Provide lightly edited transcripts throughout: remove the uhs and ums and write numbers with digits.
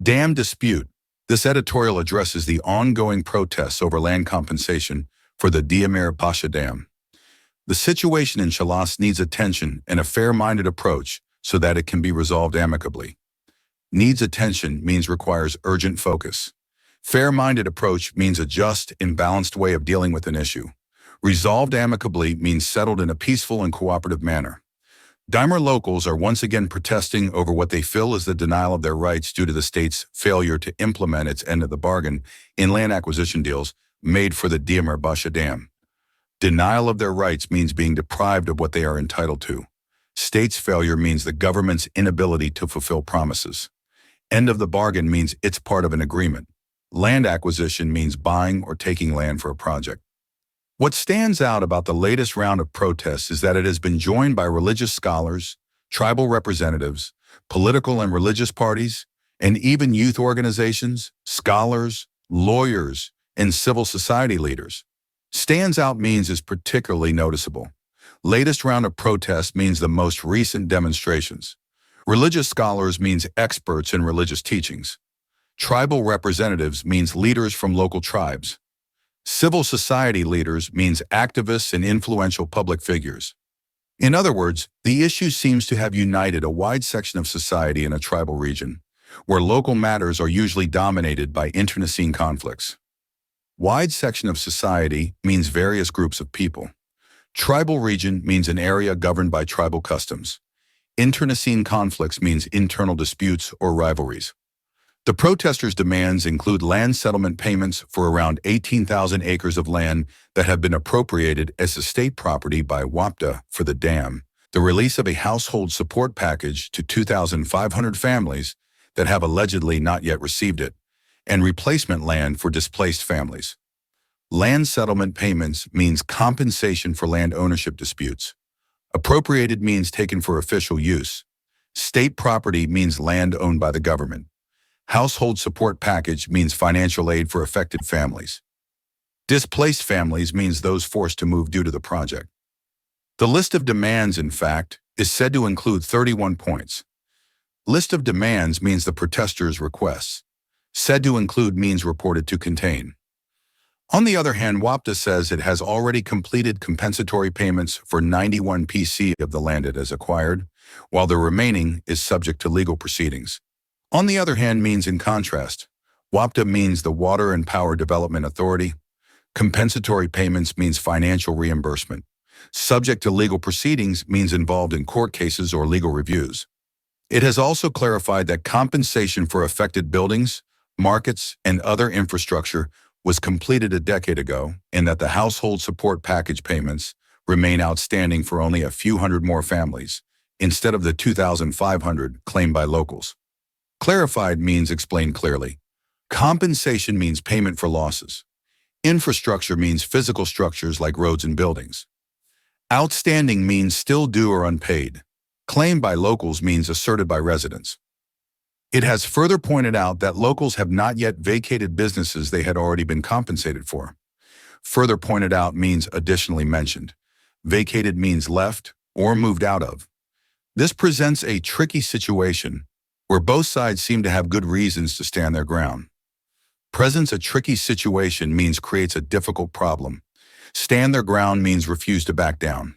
Dam dispute. This editorial addresses the ongoing protests over land compensation for the Diamir Pasha Dam. The situation in Chalas needs attention and a fair-minded approach so that it can be resolved amicably. Needs attention means requires urgent focus. Fair-minded approach means a just and balanced way of dealing with an issue. Resolved amicably means settled in a peaceful and cooperative manner. Diamir locals are once again protesting over what they feel is the denial of their rights due to the state's failure to implement its end of the bargain in land acquisition deals made for the Diamir Pasha Dam. Denial of their rights means being deprived of what they are entitled to. State's failure means the government's inability to fulfill promises. End of the bargain means it's part of an agreement. Land acquisition means buying or taking land for a project. What stands out about the latest round of protests is that it has been joined by religious scholars, tribal representatives, political and religious parties, and even youth organizations, scholars, lawyers, and civil society leaders. Stands out means is particularly noticeable. Latest round of protests means the most recent demonstrations. Religious scholars means experts in religious teachings. Tribal representatives means leaders from local tribes. Civil society leaders means activists and influential public figures. In other words, the issue seems to have united a wide section of society in a tribal region, where local matters are usually dominated by internecine conflicts. Wide section of society means various groups of people. Tribal region means an area governed by tribal customs. Internecine conflicts means internal disputes or rivalries. The protesters' demands include land settlement payments for around 18,000 acres of land that have been appropriated as estate property by WAPDA for the dam, the release of a household support package to 2,500 families that have allegedly not yet received it, and replacement land for displaced families. Land settlement payments means compensation for land ownership disputes. Appropriated means taken for official use. State property means land owned by the government. Household support package means financial aid for affected families. Displaced families means those forced to move due to the project. The list of demands, in fact, is said to include 31 points. List of demands means the protesters' requests. Said to include means reported to contain. On the other hand, WAPDA says it has already completed compensatory payments for 91 PC of the land it has acquired, while the remaining is subject to legal proceedings. On the other hand means in contrast. WAPDA means the Water and Power Development Authority. Compensatory payments means financial reimbursement. Subject to legal proceedings means involved in court cases or legal reviews. It has also clarified that compensation for affected buildings, markets, and other infrastructure was completed a decade ago, and that the household support package payments remain outstanding for only a few hundred more families, instead of the 2,500 claimed by locals. Clarified means explained clearly. Compensation means payment for losses. Infrastructure means physical structures like roads and buildings. Outstanding means still due or unpaid. Claimed by locals means asserted by residents. It has further pointed out that locals have not yet vacated businesses they had already been compensated for. Further pointed out means additionally mentioned. Vacated means left or moved out of. This presents a tricky situation where both sides seem to have good reasons to stand their ground. Presents a tricky situation means creates a difficult problem. Stand their ground means refuse to back down.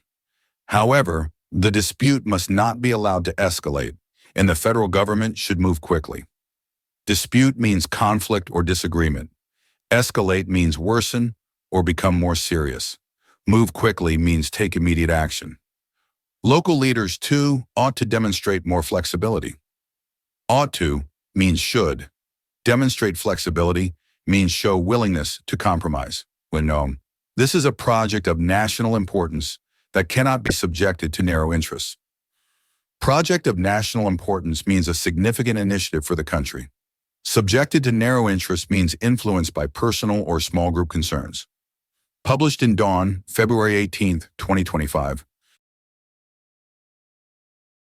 However, the dispute must not be allowed to escalate, and the federal government should move quickly. Dispute means conflict or disagreement. Escalate means worsen or become more serious. Move quickly means take immediate action. Local leaders, too, ought to demonstrate more flexibility. Ought to means should. Demonstrate flexibility means show willingness to compromise when known. This is a project of national importance that cannot be subjected to narrow interests. Project of national importance means a significant initiative for the country. Subjected to narrow interest means influenced by personal or small group concerns. Published in Dawn, February 18, 2025.